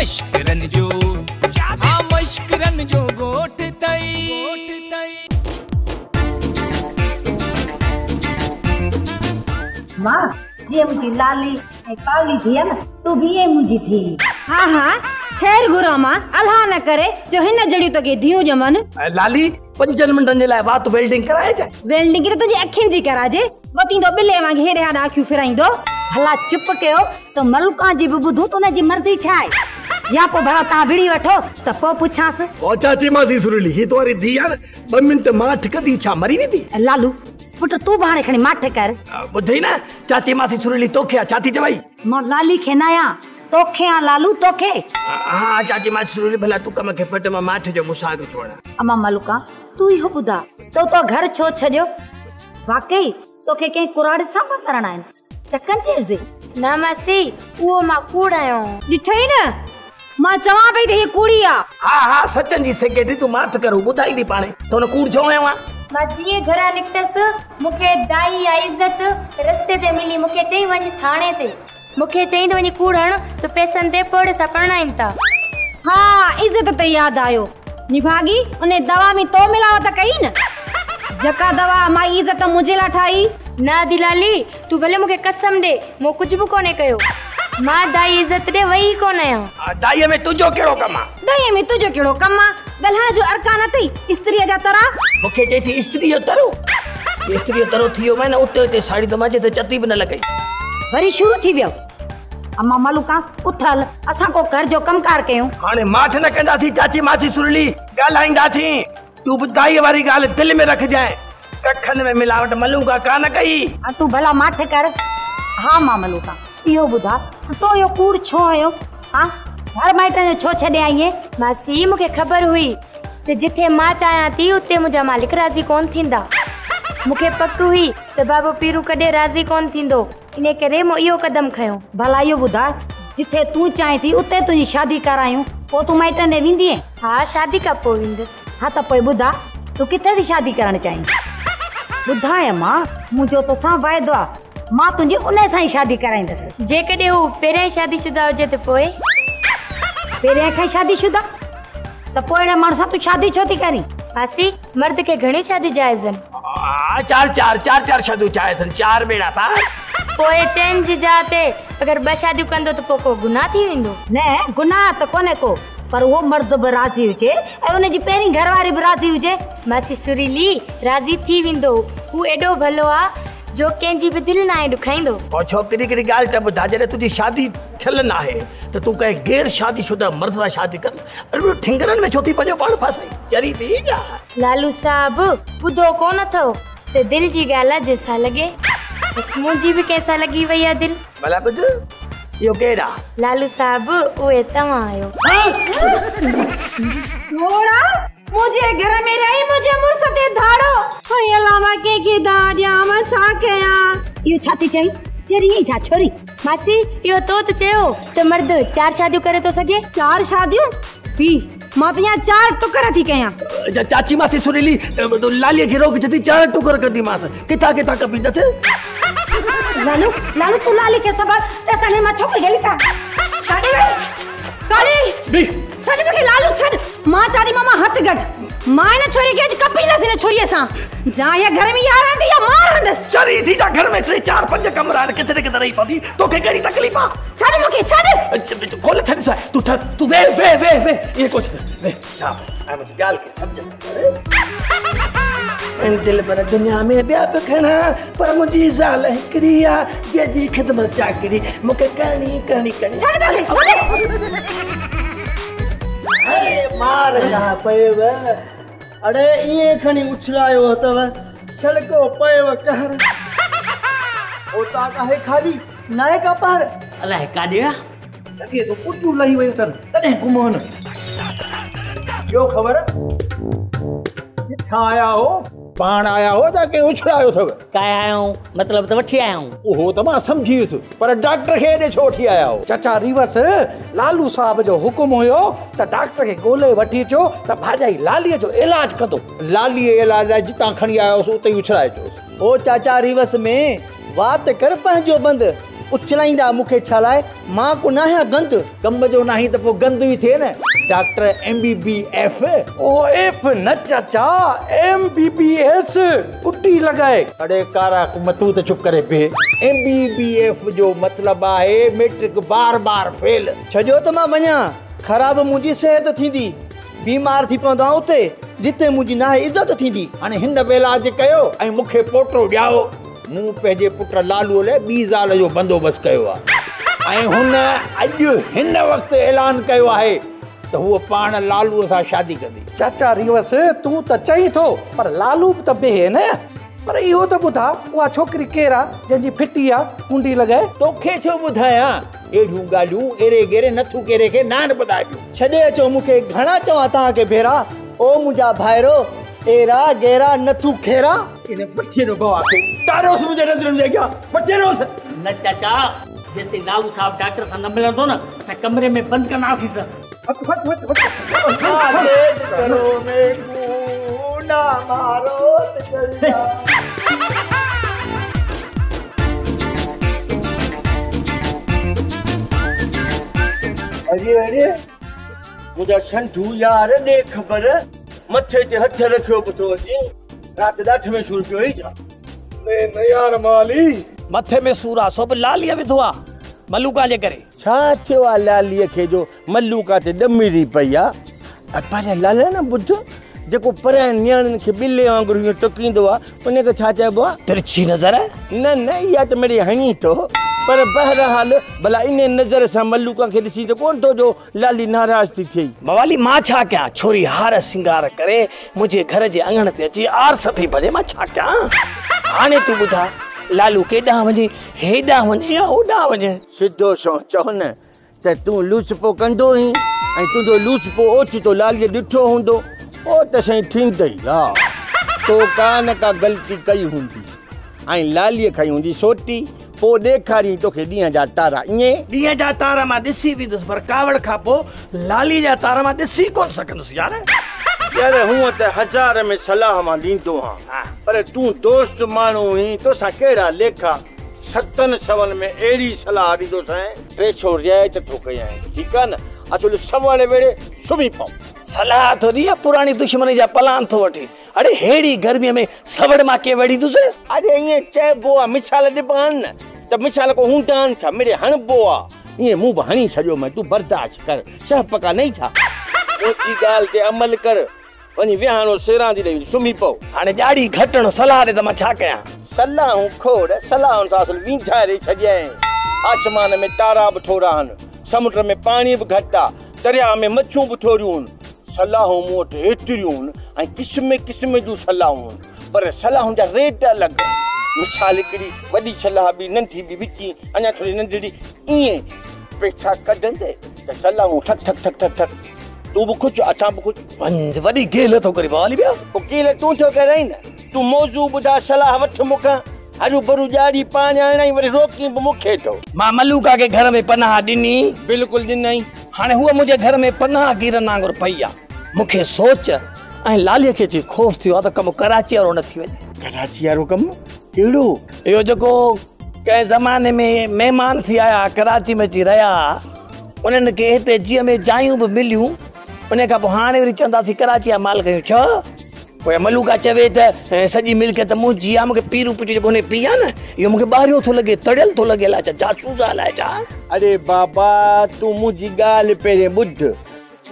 मश्करन जो हाँ मश्करन जो गोठ तई मां जी मुझी लाली ए काली थी है ना तू भी ये मुझी थी। हाँ हाँ खैर गुरो मां अल्लाह न करे जो हिन जड़ी तो के धियो जमन लाली 5 मिनटन जे लाए बात वेल्डिंग कराए जाए। वेल्डिंग तो तुझे अखिन जी कराजे बती दो बिले वांगे हेरे हां आखियो फिराई दो। भला चुप कयो तो मलका जी बुधू तो न जी मर्जी छाए या पो भला ता भिड़ी वठो त पो पुछास। ओ चाची मासी सुरली ही तोरी धी यार 2 मिनट माठ कदी छा मरी वी थी। लालू पुट तू बाहर खणी माठ कर बुधई ना चाची मासी सुरली तोखे छाती जवाई मां लाली खेनाया तोखे आ लालू तोखे। हां चाची मासी सुरली भला तू कम के पट में माठ जो मुसाग छोड़ा। अम्मा मलका तू ही बुधा तो घर छो छड्यो वाकई तोखे के कुराड़े सा करना है टकन चेजे ना मासी वो मां कूड़ायो दिठई न मां चवा पई ते कूड़िया। हां हां सचन जी सेक्रेटरी तू माठ करू बुधाई दी पाणे तो न कूड़ छो आया मां जी घरा निकटस मुके दाई आ इज्जत रस्ते ते मिली मुके चई वनी थाने ते मुके चई वनी कूड़ हण तो पैसन ते पड़े सा पणाइन ता। हां इज्जत ते याद आयो निभागी उने दवा में तो मिलावट कई न जका दवा माई इज्जत मुझे ला ठाई ना दिलाली तू भले मुके कसम दे मो कुछ भी कोने कयो मां दाई इज्जत दे वही कोने दाई में तुजो केड़ो कमा दाई में तुजो केड़ो कमा दलहा जो अरकान थई स्त्री जा तरा मुके चई थी स्त्री जो तरो स्त्री जो तरो थियो मैं ना उते साड़ी तो माजे ते चती भी न लगाई वरी शुरू थी वियो। अम्मा मलुका उथल असा को घर जो कमकार कयो हाने माठ न कंदा थी चाची मासी सुरली गालाइंदा थी तू बुधाई वाली गाल दिल में रख जाए कखन में मिलावट मलूका कान कई तू भला माठ कर। हां मां मलुका यो बुधा तो यो कूड़ छो आयो हां घर माइटन छो छडे आई है। मासी मुके खबर हुई ते जिथे मां चाया थी उते मुजा मालिक राजी कोन थिंदा मुके पक हुई ते बाबू पीरू कदे राजी कोन थिंदो इने करे मो यो कदम खयो। भला यो बुधा जिथे तू चाहे थी उते तुजी शादी करायूं पो तू माइटन ने विंदी है। हां शादी का पो विंदस। हां त पोइ बुधा तू किथे थी शादी करण चाही बुधाए मां मुजो तो सा वायदो आ मां तुजी उने सां ही शादी कराइंदस जे कदे हो पेरे शादीशुदा होजे ते पोए पेरे खाई शादीशुदा त पोएड़े माण्हू सां तू शादी छो थी करी। मासी मर्द के घणी शादी जायज़न चार शादी जायज़न 4 बेड़ा पार पोए चेंज जाते अगर 2 शादी कंदो तो पोको गुनाह थी विंदो न गुनाह तो कोने को पर वो मर्द भी राजी हुजे ए उन जी पेरी घरवारी भी राजी हुजे। मासी सुरीली राजी थी विंदो वो एडो भलो आ जो केंजी भी दिल ना दुखाइंदो। और छोकरी की गाल त बुधा जरे तुजी शादी थल ना है तो तू कहे गैर शादीशुदा मर्द सां शादी कर अरे ठिंगरन में छोती पंजो पाण फासाई चरी थी जा। लालू साहब बुधो कोन थो ते दिल जी गाला जैसा लगे बस मुझी भी कैसा लगी वैया दिल भला बुध यो केड़ा लालू साहब ओए तवा आयो थोड़ा मुझे घर में रही मुझे मुर्सते धाड़ो हाय अल्लाह के दादिया मैं छा कया यो छाती चई चरी जा छोरी मासी यो तो चयो त मर्द 4 शादियों करे तो सके 4 शादियों पी मां तो यहाँ 4 टुकड़ा थी कया चाची मासी सुरीली लाली के रोक जती 4 टुकड़ कर दी मास किता किता कपी दस लालू लालू तू लाली के सबर ते सने मा छोकरी गेली का काली बी छड़ के लालू छड़ मां चारी मामा हाथ गट मां ने छोरी के कपी न सिने छोरी सा जा या घर में यार आंदी या मार हंदस चरी थी जा घर में 3 4 5 कमरा कितने कितने रही पादी तो के गड़ी तकलीफ आ छड़ मुके छड़ खोल छड़ सा तू वे ये कुछ वे जा आई मुझे गाल के समझ इन दिल पर दुनिया में ब्याह पे खना पर मुझी जाल क्रिया जे जी खिदमत चाकरी मुके करनी छड़ अरे मार कहाँ पयव अरे ये खनी उछलायो तव छलको पयव कहर ओता का है खाली नाय का पार अल्लाह का दिया लगे तो कुछ लही वयो तन तने घुमोन यो खबर किथा आया हो पाण आया हो जाके उछलायो थव काय आया हूं मतलब तो वठी आया हूं ओहो तमा समझी थो पर डॉक्टर खे दे छोठी आया हो चाचा रिवस लालू साहब जो हुकुम होयो त डॉक्टर के गोले वठी चो त भाजाई लाली जो इलाज कदो लाली इलाज जिता खणी आयो उते उछलाए चो ओ चाचा रिवस में बात कर पंहिंजो बंद उछलाईंदा मूंखे छा लाइ? मां को नाहियां गंद। कम जो नहीं तो पोइ गंद भी थिए न। Doctor MBBF। ओ एफ न चाचा, MBBS कुटी लगाए। अरे कारा कुमतू तो चुप करे पे। MBBF जो मतलब आहे मैट्रिक बार फेल। छजो त मां वञा, ख़राब मुंहिंजी सिहत थींदी, बीमार थी पवंदा उते जिते मुंहिंजी नाहे इज़त थींदी। हाणे हिन इलाज कयो ऐं मूंखे पोटो ॾियाओ। मूं पंहिंजे पुट लालूअ लाइ 2 साल जो बंदोबस्तु कयो आहे ऐं हुन अॼु हिन वक़्तु ऐलान कयो आहे त हूअ पाण लालूअ सां शादी कंदी। चाचा रिवस तूं त चई थो पर लालू बि त बेहे न। पर इहो त ॿुधा उहा छोकिरी केरु आहे जंहिंजी फिटी आहे कुंडी लॻाए? तोखे छो ॿुधायां? अहिड़ियूं ॻाल्हियूं एरे गेरे नथू केरे खे नान ॿुधाए पियो। छॾे अचो मूंखे, घणा चवां तव्हांखे भेरा। ओ मुंहिंजा भाइरो, एरा गेरा नथू खेरा। इन पठीअ जो गवाह खे तारोस मुंहिंजे नज़रुनि जे अॻियां पठेरोस। न चाचा, जेसिताईं लालू साहब डॉक्टर सां न मिलंदो न असां कमरे में बंदि कंदासीं। अरे मुंहिंजा संधू यार ॾे ख़बर, मथे ते हथ रखियो बि थो अचे। राति 8 में सूर पियो ई छा? न यार माली, मथे में सूर आहे सो बि लालीअ विधो आहे मलूका जे करे। छा थियो आहे लालीअ खे जो मलूका ते ॾमीरी पई आहे? पर लाला न ॿुध, जेको परियां नियाणियुनि खे ॿिले वांगुरु हीअं टुकींदो आहे उनखे छा चइबो आहे? तिरछी नज़र। न इहा त मिड़ई हणी थो, पर बहरहाल भला इन नज़र सां मलूका खे ॾिसी त कोन थो जो लाली नाराज़ थी थिए। मवाली मां छा कयां? छोरी हार सिंगार करे मुंहिंजे घर जे अंगण ते अची आरस थी भॼे, मां छा कयां? हाणे तूं ॿुधा लालू केॾांहुं वञे, हेॾांहुं वञे या होॾांहुं वञे? सिधो सो चओ न त तूं लूसपो कंदो ई ऐं तुंहिंजो लूसपो ओचितो लालीअ ॾिठो हूंदो, ओ त साईं थींदई। हा, तो का ग़लती कई हूंदी ऐं लालीअ खई हूंदी सोटी, पोइ ॾेखारी तोखे ॾींहं जा तारा। ईअं ॾींहं जा तारा मां ॾिसी वेंदुसि, पर कावड़ खां पोइ लाली जा तारा मां ॾिसी कोन सघंदुसि यार। यार हूअं त 1000 में सलाह मां ॾींदो आहियां, पर तूं दोस्त माण्हू हुई, तोसां कहिड़ा लेखा 7 सवनि में अहिड़ी सलाह ॾींदोसांइ 3 रियायत थो कयां। ठीकु आहे न? अचो सवाले वेड़े सुम्ही पओ। सलाह थो ॾी या पुराणी दुश्मनी जा पलान थो वठी? अड़े हेड़ी गर्मीअ में सवड़ मां के वड़ींदुसि? अरे ईअं चइबो आहे, मिसाल ॾिबा आहिनि न, त मिसाल को हूंदा आहिनि छा? मिड़े हणबो आहे, ईअं मूं बि हणी छॾियो मैं, तूं बर्दाश्त कर, सह पका नहीं छा? ओची ॻाल्हि ते अमल कर, वञी विहाणो सेरां थी ॾेई सुम्ही पओ। हाणे ॾाढी घटण सलाह ॾे त मां छा कयां? सलाहूं खोड़, सलाहुनि सां असुल विंझारे छॾियईं। आसमान में तारा बि थोरा आहिनि, समुंड में पाणी बि घटि आहे, दरिया में मच्छूं बि थोरियूं आहिनि। सलाहूं मूं वटि एतिरियूं आहिनि ऐं क़िस्म क़िस्म जूं सलाहूं आहिनि, पर सलाहुनि जा रेट अलॻि। मिसाल हिकिड़ी वॾी सलाह बि, नंढी बि, विची अञा थोरी नंढड़ी, ईअं पैसा कढंदे त सलाहूं ठक ठक ठक ठक ठक। तूं बि खुश, असां बि खुश। वॾी गेल थो करे मवाली ॿिया। पोइ गेल तूं थो करे न? तूं मौज़ू ॿुधा, सलाह वठ मूंखां। हरू भरू ॾियारी पाण आणई, वरी रोकी बि मूंखे थो। मां मलूका खे घर में पनाह ॾिनी? बिल्कुलु ॾिनई। हाणे हूअ मुंहिंजे घर में पनाह गिरन वांगुरु पई आहे। मूंखे सोच ऐं लालीअ खे ख़ौफ़ थियो आहे त कमु कराची वारो न थी वञे। कराची वारो कमु कहिड़ो? इहो जेको कंहिं ज़माने में महिमान थी आया, कराची में अची रहिया, उन्हनि खे हिते जीअं में जायूं बि मिलियूं, उन खां पोइ हाणे वरी चवंदासीं कराची जा माल कयूं। छा पोइ मलूका चवे त सॼी मिल्कियत मुंहिंजी आहे, मूंखे पीरू पीटी जेको हुन पी आहे न, इहो मूंखे ॿाहिरियों थो लॻे, तड़ियल थो लॻे। अलाए छा जासूस अलाए छा? अरे बाबा, तूं मुंहिंजी ॻाल्हि पहिरें ॿुध।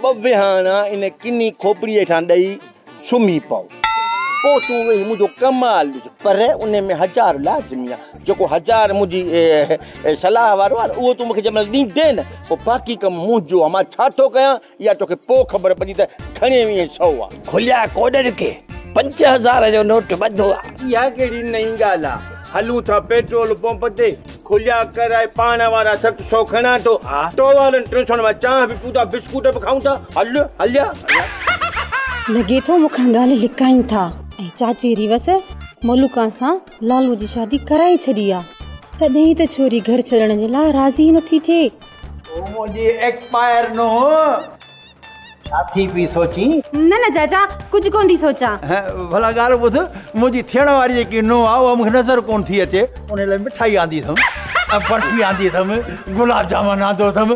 2 विहाणा इन किनी खोपड़ी हेठां ॾेई सुम्ही पओ, पोइ तूं वेही मुंहिंजो कमाल ॾिस। पर उन में 1000 लाज़मी आहे। जेको 1000 मुंहिंजी सलाह वारो आहे उहो तूं मूंखे जंहिंमहिल ॾींदे न, पोइ बाक़ी कमु मुंहिंजो आहे। मां छा थो कयां इहा तोखे पोइ ख़बर पवंदी त खणे 100 आहे। खुलिया कोडर खे 5000 जो नोट ॿधो आहे। इहा कहिड़ी नई ॻाल्हि आहे? हलूं था पेट्रोल पंप ते, खुलिया कराए पाण वारा 700 खणा थो, तो वारनि 300 में चांहि बि पीऊं था, बिस्कुट बि खाऊं था। हलिया लॻे थो मूंखां ॻाल्हि लिकाइनि था ऐं चाची रिवस मलूका सां लालू जी शादी कराए छॾी आहे, तॾहिं त छोरी घर छॾण जे लाइ राज़ी नथी थिए। मुंहिंजी एक्सपायर नो साथी बि सोची। न चाचा, कुझु कोन थी सोचां। भला ॻाल्हि ॿुध, मुंहिंजी थियण वारी जेकी नो आहे उहा मूंखे नज़र कोन थी अचे, उन लाइ मिठाई आंदी अथमि। बर्फी आंदी अथमि, गुलाब जामुन आंदो अथमि,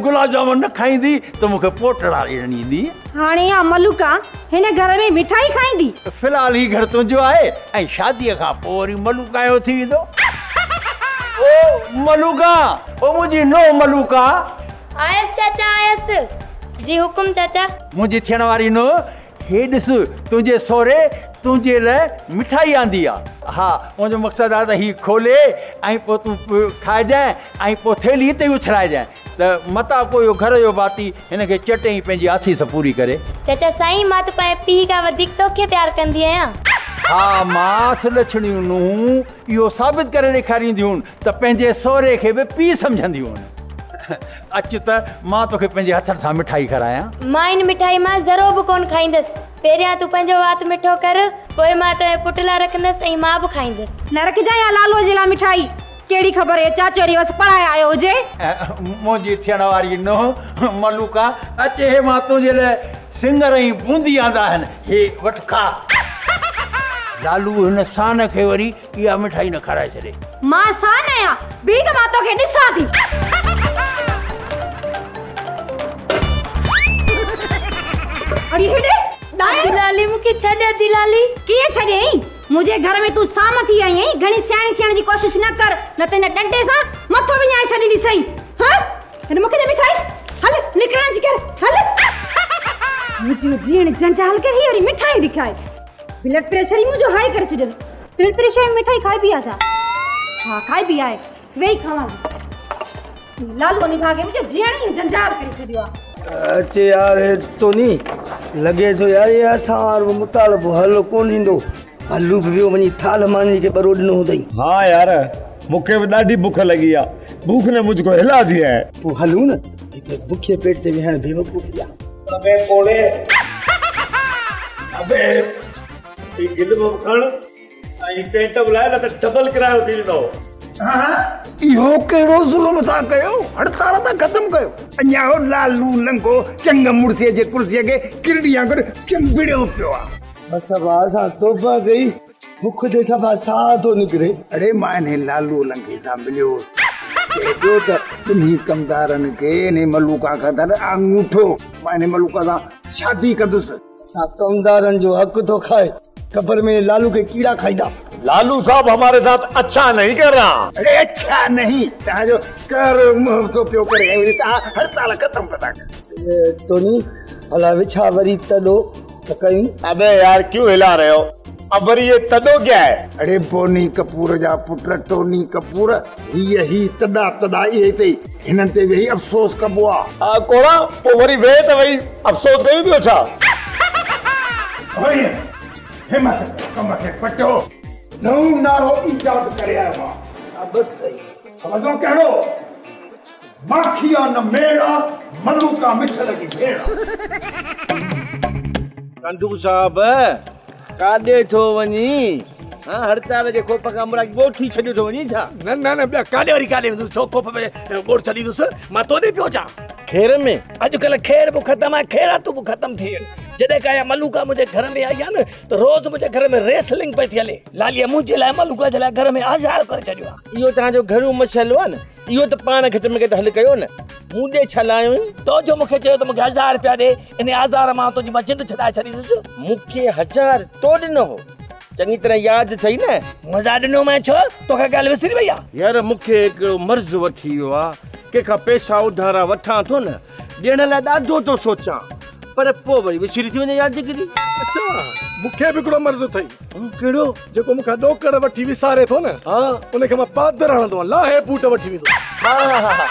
गुलाब जामुन न खाईंदी त मूंखे पोटड़ा ॾियणी ईंदी। हाणे या मलूका हिन घर में मिठाई खाईंदी? फ़िलहाल ही घर तुंहिंजो आहे ऐं शादीअ खां पोइ वरी मलूका जो थी वेंदो। ओ मलूका, ओ मुंहिंजी नो मलूका। आयसि चाचा आयसि। जी हुकुम चाचा। मुंहिंजी थियण वारी नो, हे ॾिस तुंहिंजे सहुरे तुंहिंजे लाइ मिठाई आंदी आहे। हा, मुंहिंजो मक़सदु आहे त हीअ खोले ऐं पोइ तूं खाइजांइ ऐं पोइ थेली हिते ई उछलाइजांइ त मता पोइ इहो घर जो भाती हिनखे चटई पंहिंजी आसीस पूरी करे। चाचा साईं मां त पंहिंजे पीउ खां वधीक तोखे प्यार कंदी आहियां। हा, मां सुलछणियूं नूं इहो साबित करे ॾेखारींदियूं त पंहिंजे सहुरे खे बि पीउ सम्झंदियूं आहिनि। अच त मां तोखे पंहिंजे हथनि सां मिठाई खारायां। मां इन मिठाई मां ज़रो बि कोन खाईंदसि। पहिरियां तूं पंहिंजो वात मिठो कर, पोइ मां तुंहिंजे पुट लाइ रखंदसि ऐं मां बि खाईंदसि। न रखजांइ या लालूअ जे लाइ मिठाई। कहिड़ी ख़बर है चाचो री बस पढ़ाए आयो हुजे। मुंहिंजी थियण वारी नो मलूका, अचे हे मां तुंहिंजे लाइ सिंगर ऐं बूंदी आंदा आहिनि, हे वठि खा। लालू हिन सान खे वरी इहा मिठाई न खाराए छॾे। मां सान आहियां, बि त मां तोखे ॾिसां थी। अरे हेॾे दिलाली मूंखे छॾ दिलाली। कीअं छॾेई? मुंहिंजे घर में तूं साम थी आई आहीं। घणी सियाणी थियण जी कोशिश न कर, न त हिन डंडे सां मथो विञाए छॾींदी सही। हाँ, हिन मूंखे न मिठाई हल निकिरण जी कर हल। मुंहिंजो जीअण जंजाल कर, ही वरी मिठाई दिखाए। ब्लड प्रेशर ही मुंहिंजो हाई करे छॾियो। ब्लड प्रेशर में मिठाई खाई बि आहे? हाँ खाई बि आहे, वेही खावां। लालू वञी भागे मुंहिंजो जीअण ही जंजाल करे छॾियो आहे। अचे यार टोनी, लॻे थो यार ये असां मुतालबो हल कोन ईंदो। हलू बि वियो वञी थाल मानी खे बरो ॾिनो हूंदई। हाँ यार, मूंखे बि ॾाढी बुख लॻी आहे। भूख ने मुझको हिला दिया है। पोइ हलूं न, हिते बुखे पेट ते वेहण बेवकूफ़ी आहे। अबे कोड़े, अबे ई गिलम खण ऐं टेंट बुलाए न त डबल किरायो थी वेंदो। इहो कहिड़ो ज़ुल्म था कयो? हड़ताल था ख़त्म कयो। अञा हो लालू लंगो चंग मुड़सीअ जे कुर्सीअ खे किरड़ियां करे चिंबिड़ियो पियो आहे। बस असां तोबा कई, मुख ते सभा साह थो निकिरे। अरे मां हिन लालू लंगे सां मिलियो, चइजो त ॿिन्ही कमदारनि खे हिन मलूका खां त अंगूठो, मां हिन मलूका सां शादी कंदुसि। असां कमदारनि जो हक़ थो खाए, ख़बर में लालू के कीड़ा खाईंदा। लालू साहब हमारे साथ अच्छा नहीं कर रहा। अरे अच्छा नहीं, तव्हांजो कर मुंहिंजो पियो करे हड़ताल ख़त्म कंदा। टोनी भला विछा वरी तॾो त कयूं। अबे यार क्यों हिला रहे हो? अब वरी ये तॾो क्या है? अरे बोनी कपूर जा पुट टोनी कपूर, ही तॾा इहे ते हिननि ते वेही अफ़सोस कबो आहे। कोड़ा पोइ वरी वेह त वही अफ़सोस कयूं पियो छा? हिम्मत कम खे पटियो, नओं नारो ईजाद करे आयो आहे। बस तई समझो कहिड़ो माखिया न मेड़ा, मलूका मिठल की भेड़ा। कंडू साहब काॾे थो वञी? हाँ, हड़ताल जे खोप खां हमरा ॻोठी छॾियो थो वञी छा? न न न ॿिया काॾे वरी काॾे वेंदुसि? छो खोप में ॻोठ छॾींदुसि? मां तोॾे पियो अचां। खेर में अॼुकल्ह खेर बि ख़तमु आहे, ख़ैरातूं बि ख़तमु थी वियूं। जॾहिं का मलूका मुंहिंजे घर में आई आहे न त रोज़ मुंहिंजे घर में रेसलिंग पई थी हले। लालीअ मुंहिंजे लाइ मलूका जे लाइ घर में आज़ार करे छॾियो आहे। इहो तव्हांजो घरू मसइलो आहे न, इहो त पाण घटि में घटि हल कयो न। मूं ॾे छा लायो तो जो मूंखे चयो त मूंखे 1000 रुपया ॾे, इन आज़ार मां तुंहिंजी मां जिंद छॾाए छॾींदुसि। मूंखे 1000 तो ॾिनो हो? चङी तरह यादि अथई न? मज़ा ॾिनो मैं छो? तोखे ॻाल्हि विसरी वई आहे? यार मूंखे हिकिड़ो मर्ज़ वठी वियो आहे, कंहिंखां पैसा उधारा वठां थो न, ॾियण लाइ ॾाढो थो सोचां, पर पोइ वरी विसरी थी वञे यादगिरी। अच्छा, मूंखे बि हिकिड़ो मर्ज़ अथई। कहिड़ो? जेको मूंखां ॾोकड़ वठी विसारे थो न, उनखे मां पादर हणंदो आहियां, लाहे बूट वठी वेंदो। हा,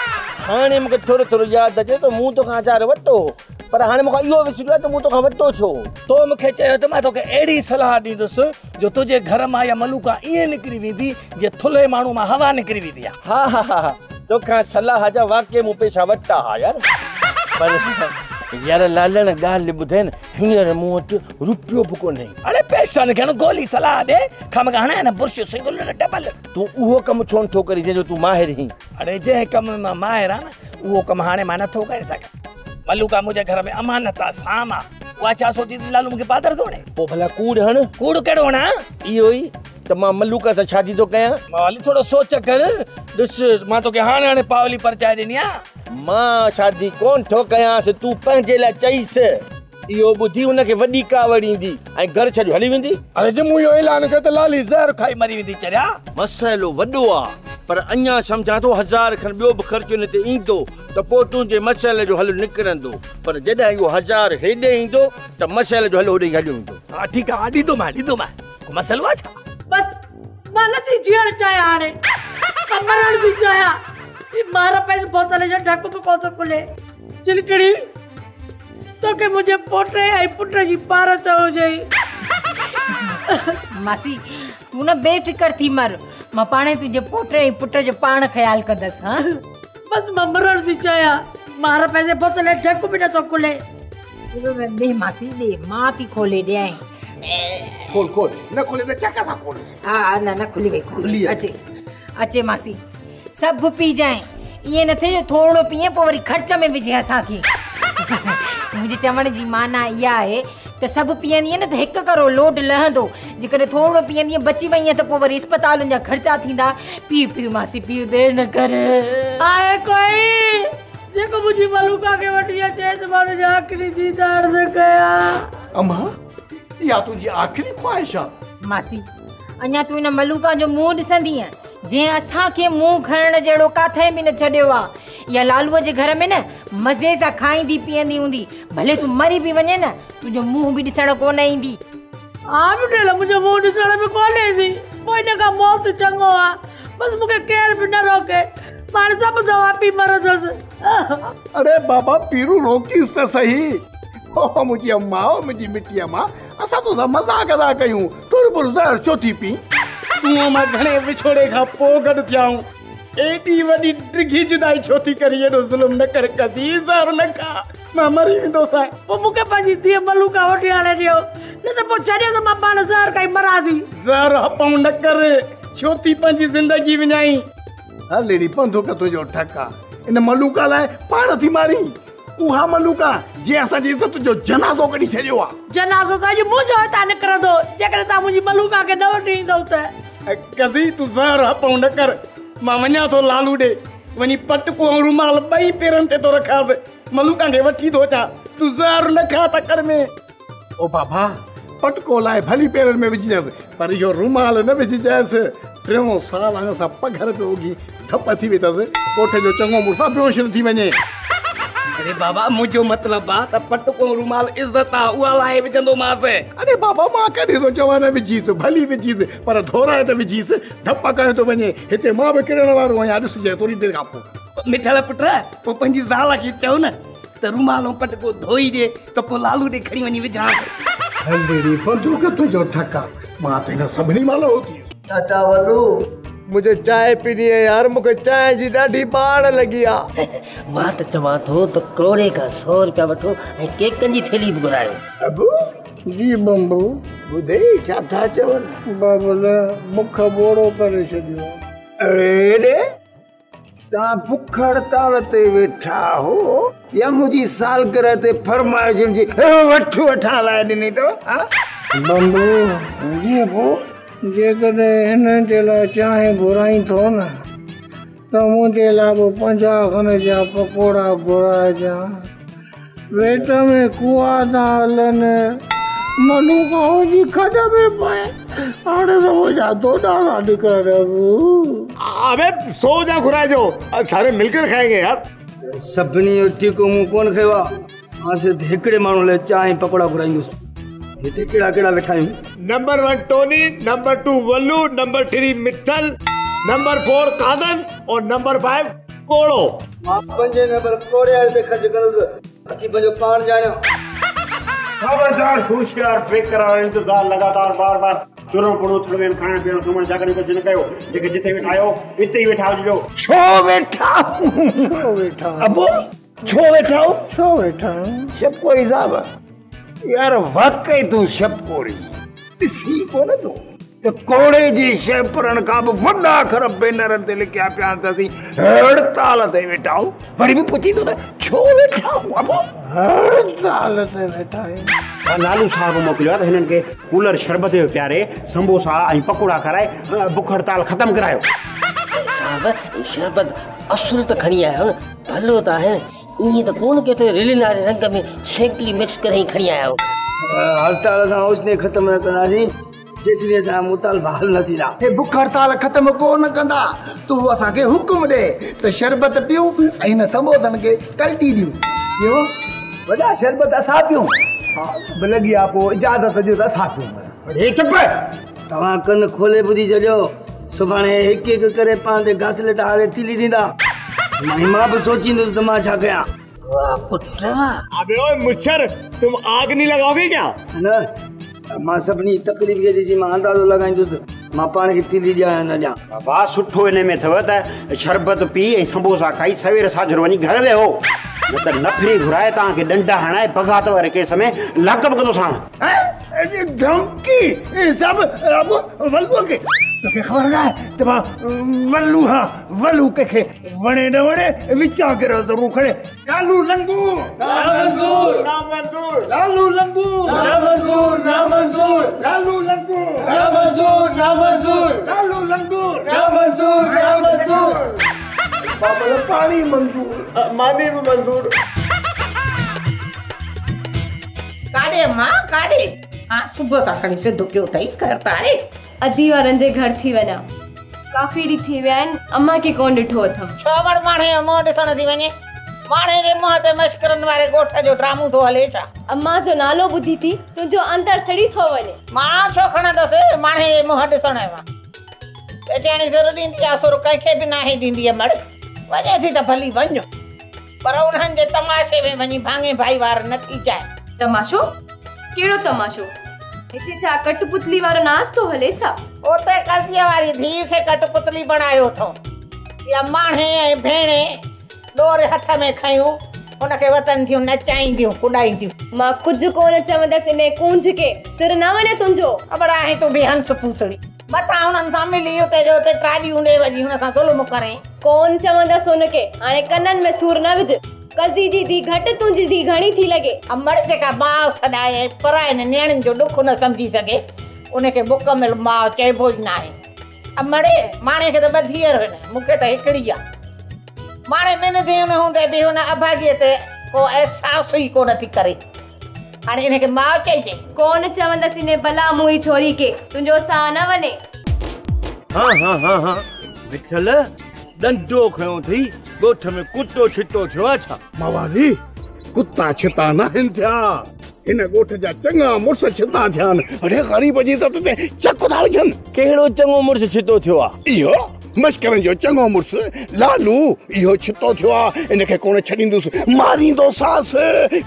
हाणे मूंखे थोरो थोरो यादि अचे थो, मूं तोखां 1000 वरितो हो, पर हाणे मूंखां इहो विसरियो आहे त मूं तोखां वरितो छो? तो मूंखे चयो त मां तोखे अहिड़ी सलाह ॾींदुसि जो तुंहिंजे घर मां या मलूका ईअं निकिरी वेंदी जीअं थुल्हे माण्हू मां हवा निकिरी वेंदी आहे। हा, तोखां सलाह जा वाक़ई मूं पैसा वरिता हा यार, पर यार लालण ॻाल्हि ॿुधाए न, हींअर मूं वटि रुपियो बि कोन्हे। अरे पैसा न खण, गोली सलाह ॾे, खां हणे न बुर्श सिंगल न डबल। तूं उहो कमु छो नथो करी जंहिंजो तूं माहिर आहीं? अरे जंहिं कम में मां माहिर आहे न, उहो कमु हाणे मां नथो करे सघां। मलूका मुंहिंजे घर में अमानत आहे, साम आहे, उहा छा सोचींदी लालू मूंखे पादर थो हणे? पोइ भला कूड़ हण। कूड़ कहिड़ो हणा? इहो ई त मां मलूका सां शादी थो कयां। माली थोड़ो सोच कर। ॾिस मां तोखे हाणे पावली परचाए ॾिनी आहे। मां शादी कोन थो कयांसि, तूं पंहिंजे लाइ चईसि। इहो ॿुधी हुनखे वॾी कावड़ ईंदी ऐं घर छॾियो हली वेंदी। अरे जम्मू इहो ऐलान कयो त लाली ज़हर खाई मरी वेंदी चरिया। मसइलो वॾो आहे, पर अञा सम्झां थो 1000 खनि ॿियो बि ख़र्चु हिन ते ईंदो त पोइ तुंहिंजे मसइले जो हल निकिरंदो। पर जॾहिं इहो 1000 हेॾे ईंदो त मसइले जो हल होॾे हलियो ईंदो। हा ठीकु आहे, ॾींदो मां को मसइलो आहे छा? बस मां नथी जीअण चाहियां, हाणे मरण थी चाहियां। मार पैसे बोतल जो ढक बि कोन थो खुले। चिलकड़ी तोखे मुंहिंजे पोटे ऐं पुट जी पारत हुजे। मासी तू न बेफिकर थी मर, मां पाणे तुंहिंजे पोटे ऐं पुट जो पाण ख्याल कंदसि। हाँ बस मां मरण थी चाहियां। मार पैसे बोतल ढक बि नथो खुले। दे मासी दे, मां थी खोले ॾियां। खोल न खोले त छा कसां खोल। हा न खुली वई, खुली अचे मासी सभु पी जाए। ईअं न थिए जो थोरो पीए पोइ वरी ख़र्च में विझे असांखे। मुंहिंजे चवण जी माना इहा आहे त सभु पीअंदीअ न त हिकु करो लोड लहंदो। जेकॾहिं थोरो पीअंदीअ बची वई त पोइ वरी अस्पतालुनि जा ख़र्चा थींदा। पीउ मासी पीउ, देरि न कर। आहे कोई जेको मुंहिंजी मलूका खे वठी अचे त मां हुनजो आख़िरी दीदार न कयां। अम्मा इहा तुंहिंजी आख़िरी ख़्वाहिश आहे? मासी अञा तूं इन मलूका जो मुंहुं ॾिसंदीअ जंहिं असांखे मुंहुं खणण जहिड़ो काथे बि न छॾियो आहे। या लालूअ जे घर में न मज़े सां खाईंदी पीअंदी हूंदी, भले तूं मरी बि वञे न तुंहिंजो मुंहुं बि ॾिसण कोन ईंदी। हा बुढेल मुंहिंजो मुंहुं ॾिसण में कोन ईंदी, पोइ हिन खां मौत चङो आहे। बसि मूंखे केर बि न रोके, पाण सभु दवा पी मरंदसि। अरे बाबा पीरू रोकीस त सही। ओ मुंहिंजी अम्मा, ओ मुंहिंजी मिठी अम्मा, असां तोसां मज़ाक था कयूं, तुर पुर ज़हर छो थी पी? तूं मां घणे विछोड़े खां पोइ गॾु थियाऊं, एॾी वॾी डिघी जुदाई छो थी करी? एॾो ज़ुल्म न कर कदी, ज़हर न खा, मां मरी वेंदोसां। पोइ मूंखे पंहिंजी धीअ मलूका वठी आणे ॾियो, न त पोइ छॾियो त मां पाण ज़हर खाई मरां थी। ज़हर हपऊं न कर, छो थी पंहिंजी ज़िंदगी विञाई? हल एड़ी बंदूक तुंहिंजो ठका, इन मलूका लाइ पाण थी मारी। उहा मलूका जंहिं असांजी इज़त जो जनाज़ो कढी छॾियो आहे। जनाज़ो त अॼु मुंहिंजो हितां निकिरंदो जेकॾहिं तव्हां मुंहिंजी मलूका खे न वठी ईंदव त। कज़ी तूं ज़हर हपऊं न कर, मां वञा थो लालू ॾे, वञी पटको ऐं रुमाल ॿई पेरनि ते थो रखांसि, मलूका खे वठी थो अचां। तूं ज़हर न खा तकड़ में। ओ बाबा पटको लाइ भली पेरनि में विझजांसि, पर इहो रुमाल न विझजांसि। 3 साल हाणे सां पघर पियो उगी धप थी वई अथसि, कोठे जो चङो मुड़ुसु बेहोश न थी वञे। अरे बाबा मुंहिंजो मतिलबु आहे त पटको रुमाल इज़त आहे, उहा लाइ विझंदोमांसि। अरे बाबा मां कॾहिं थो चवां न विझीसि, भली विझीसि, पर धोराए त विझीसि, धप करे थो वञे। हिते मां बि किरण वारो आहियां, ॾिसजांइ थोरी देरि खां पोइ। मिठल पुट, पोइ पंहिंजी ज़ाल खे चओ न त रुमाल ऐं पटको धोई ॾे, त पोइ लालू ॾे खणी वञी विझांसि। हलड़ी बंदूक तुंहिंजो ठका, मां त हिन सभिनी महिल होती। चाचा वलू मुझे चाय पीनी है यार, मुझे चाय जी ॾाढी बाड़ लगी आहे। मां त चवां थो त करोड़े खां 100 रुपया वठो ऐं केकनि जी थैली बि घुरायो। अबू जी बम्बू ॿुधे छा था चवनि? बाबल मुख बोड़ो करे छॾियो। अरे ॾे तव्हां बुख हड़ताल ते वेठा हो या मुंहिंजी सालगिरह ते फरमाइशुनि जी वठ वठा लाइ ॾिनी अथव? बम्बू जी पोइ जेकॾहिं हिन जे लाइ चांहि घुराई थो न त मुंहिंजे लाइ बि 50 खन जा पकोड़ा घुराइजां। पेट में कुआ था हलनि, मलूका जी खॾ में पए, हाणे त मुंहिंजा दोॾा था निकिरनि। अबे 100 जा घुराइजो, सारे मिलकर खाएंगे यार। सभिनी जो ठीकु मूं कोन खयो आहे, मां सिर्फ़ु हिकिड़े माण्हू लाइ चांहि पकोड़ा घुराईंदुसि। हिते कहिड़ा कहिड़ा वेठा आहियूं? Number 1 Tony, number 2 Vallu, number 3 Mittal, number 4 Kadan और नंबर 5 कोड़ो। मां 5 नंबर कोड़े वाले ते ख़र्च कंदुसि, बाक़ी पंहिंजो पाण ॼाणियो। खबरदार होशियार बेकरार इंतजार लगातार बार-बार चुरो पड़ो थड़वे में खाना पीना सुमन जाकर कुछ न कयो, जेके जिते वेठा आयो इते ही वेठा हुजो। छो वेठा अबो छो वेठा शबकोरी साहब यार, वाकई तूं शबकोरी ॾिसी कोन तूं त कोड़े जी शहपुरनि खां बि वॾा अखर बैनरनि ते लिखिया पिया अथसीं हड़ताल ते वेठा आहियूं। वरी बि पुछी थो न छो वेठा आहियूं? अबो हड़ताल ते वेठा आहियूं लालू साहब मोकिलियो आहे त हिननि खे कूलर शरबत जो प्यारे समोसा ऐं पकोड़ा खाराए बुख हड़ताल ख़तमु करायो। साहब शरबत असुल त खणी आया हो न, भलो त आहे न, ईअं त कोन के त रिलिन वारे रंग में सेकली मिक्स करे ही खणी आया हो। हड़ताल असां उसने ख़तमु न कंदासीं जेसिताईं असां मुतालबा हल न थींदा। हे बुख हड़ताल ख़तमु कोन कंदा, तूं असांखे हुकुम ॾे त शरबत पियूं ऐं हिन समोसनि खे कल्टी ॾियूं। इहो वॾा शरबत असां पियूं? हा लॻी आहे पोइ इजाज़त ॾियो त असां पियूं। हे चुप, तव्हां कन खोले ॿुधी छॾियो, सुभाणे हिकु हिकु करे पाण ते घासलेट हारे तीली ॾींदा। मां बि सोचींदुसि त मां छा कयां। अबे ओए मुच्छर, तुम आग नहीं लगाओगे क्या? न मां सभिनी तकलीफ़ खे ॾिसी मां अंदाज़ो लॻाईंदुसि त मां पाण खे तीली ॾियां या न ॾियां। बाबा सुठो हिन में अथव त शरबत पी ऐं समोसा खाई सवेर साझर वञी घर वेहो, न त नफ़री घुराए तव्हांखे डंडा हणाए बगात वारे केस में लाकअप कंदोसां। धमकी सब वल्लू खे तोखे ख़बर न आहे त मां वल्लू हा, वल्लू कंहिंखे वणे न वणे विचा करे ज़रूरु खणे। लालू लंगू नामंजूर, नामंजूर, लालू लंगू नामंजूर, नामंजूर, लालू लंगू नामंजूर, नामंजूर, लालू लंगू नामंजूर, नामंजूर, बाबा पानी मंजूर, मानी भी मंजूर। काॾे मां काॾे? हाँ सुबुह सां खणी सिधो कयो अथई, कर त आहे। अदी वारनि जे घर थी वञा, काफ़ी ॾींहं थी विया आहिनि, अम्मा खे कोन ॾिठो अथमि। छो वड़ माणे जो मुंहुं ॾिसण थी वञे? माणे जे मुंहं ते मश्करनि वारे ॻोठ जो ड्रामो थो हले छा? अम्मा जो नालो ॿुधी थी तुंहिंजो अंदर सड़ी थो वञे। मां छो खणंदसि माणे जे मुंहं ॾिसण मां? पेटियाणी सुर ॾींदी आहे, सुर कंहिंखे बि नाहे ॾींदी आहे। मड़ वञे थी त भली वञो, पर उन्हनि जे तमाशे में वञी भाङे भाई वार न थी जाए। तमाशो? कहिड़ो तमाशो? हिते छा कटपुतली वारो नाच थो हले छा? उते कज़ीअ वारी धीउ खे कटपुतली बणायो अथऊं। या माणे ऐं भेणे डोर हथ में खयूं, उनखे वतन थियूं नचाईंदियूं कुॾाईंदियूं। मां कुझु कोन चवंदसि इन कूंज खे, सिर न वञे तुंहिंजो। ख़बर आहे तूं बि हंस फूसड़ी, मथां हुननि सां मिली उते जो उते ट्राडियूं ॾे वञी हुन सां ज़ुल्म करे। कोन चवंदसि हुनखे, हाणे कननि में सूर न विझ। कज़ी जी धी घटि तुंहिंजी धी घणी थी लॻे। अमड़ जेका माउ सॾाए पराए नियाणियुनि जो ॾुख न सम्झी सघे, उनखे मुकमिल माउ चइबो ई न आहे। अमड़े माणे खे त ॿ धीअर आहिनि, मूंखे त हिकिड़ी आहे। माणे ॿिनि धीअरुनि हूंदे बि हुन अभागीअ ते को अहसास ई कोन थी करे, हाणे इनखे माउ चइजे। कोन चवंदसि इन भला मुंहिंजी छोरी खे, तुंहिंजो साह न वञे। हाँ हाँ हाँ हाँ विठल डंडो खयो थी, ॻोठ में कुतो छितो थियो आहे छा? मावाली कुत्ता छिता न आहिनि थिया, हिन ॻोठ जा चङा मुड़ुस छिता थिया आहिनि। अरे ग़रीब जी इज़त ते चक था विझनि। कहिड़ो चङो मुड़ुस छितो थियो आहे? इहो मश्करनि जो चङो मुड़ुस लालू, इहो छितो थियो आहे। इनखे कोन छॾींदुसि, मारींदोसास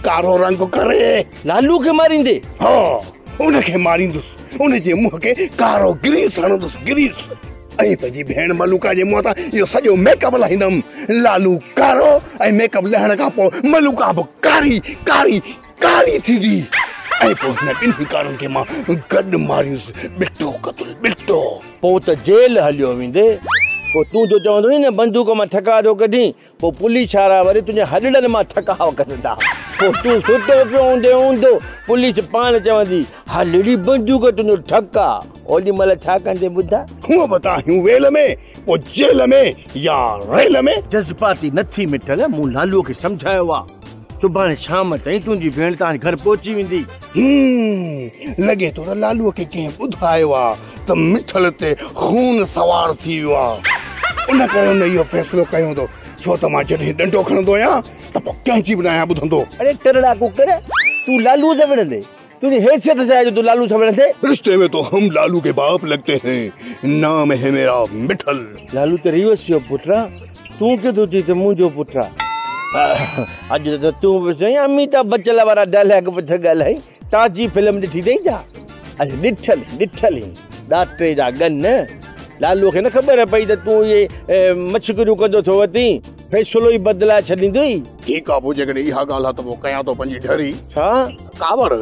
कारो रंग करे। लालू खे मारींदे? हा उनखे मारींदुसि, उनजे मुंहं खे कारो ग्रीस हणंदुसि, ग्रीस। ऐं पंहिंजी भेण मलूका जे मुंहं तां इहो सॼो मेकअप लाहींदमि। लालू कारो ऐं मेकअप लहण खां पोइ मलूका बि कारी कारी कारी थींदी। ऐं पोइ हिन ॿिन्ही कारनि खे मां गॾु मारियुसि, बिल्टो क़तल बिल्टो। पोइ त जेल हलियो वेंदे। पोइ तूं जो चवंदो न बंदूक मां ठका थो कढी, पोइ पुलिस वारा वरी तुंहिंजे हॾड़नि मां ठकाव कढंदा। पोइ तूं सुठो पियो हूंदे हूंदो, पुलिस पाण चवंदी हलड़ी बंदूक तुंहिंजो ठका। ओॾी महिल छा कंदे ॿुधा? हूअं बि तव्हां वेल में, पोइ जेल में या रेल में। जज़्बाती नथी मिटल, मूं लालूअ खे सम्झायो आहे। सुभाणे शाम ताईं तुंहिंजी भेण तव्हांजे घर पहुची वेंदी। लॻे थो त लालूअ खे कंहिं ॿुधायो आहे त मिठल ते खून सवार थी वियो आहे। उन करे हुन इहो फ़ैसिलो कयो थो, छो त मां जॾहिं डंडो खणंदो आहियां त पोइ कंहिंजी बि न आहियां ॿुधंदो। अरे टरड़ा कुकर, तू लालू से विढ़ंदे? तुझे हैसियत से है जो तू लालू से विढ़ंदे? रिश्ते में तो हम लालू के बाप लगते हैं, नाम है मेरा मिठल। लालू तो रिवर्स जो पुत्रा, तू के तो थी मुंहिंजो पुत्रा। अज तो तू बि अमिताभ बच्चन वारा डायलॉग पथ ॻाल्हाई, ताजी फिल्म ॾिठी अथई छा? अरे ॾिठल ॾिठल ई ॾाटे जा गन। लालू खे न ख़बर पई त तूं इहे मछकरियूं कंदो थो वती, फैसलो ई बदिलाए छॾींदुई। ठीकु आहे, पोइ जेकॾहिं इहा ॻाल्हि आहे त पोइ कयां थो पंहिंजी ढरी। छा कावड़?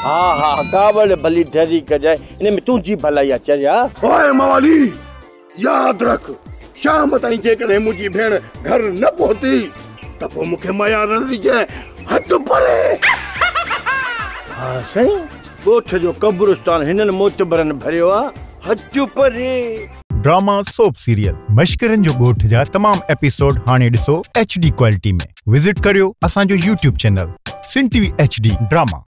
हा हा कावड़ भली ढरी कजाए, इन में तुंहिंजी भलाई आहे चरिया। ओए मवाली यादि रख, शाम ताईं जेकॾहिं मुंहिंजी भेण घर न पहुती त पोइ मूंखे माया न ॾिजे, हथ परे। हा साईं ॻोठ जो कब्रिस्तान हिननि मोतबरनि भरियो आहे हचु परे। ड्रामा सोप सीरियल मश्करनि जो ॻोठ जा तमाम एपिसोड हाणे ॾिसो HD क्वालिटी में। विजिट करियो असांजो YouTube चैनल सिन TV HD ड्रामा।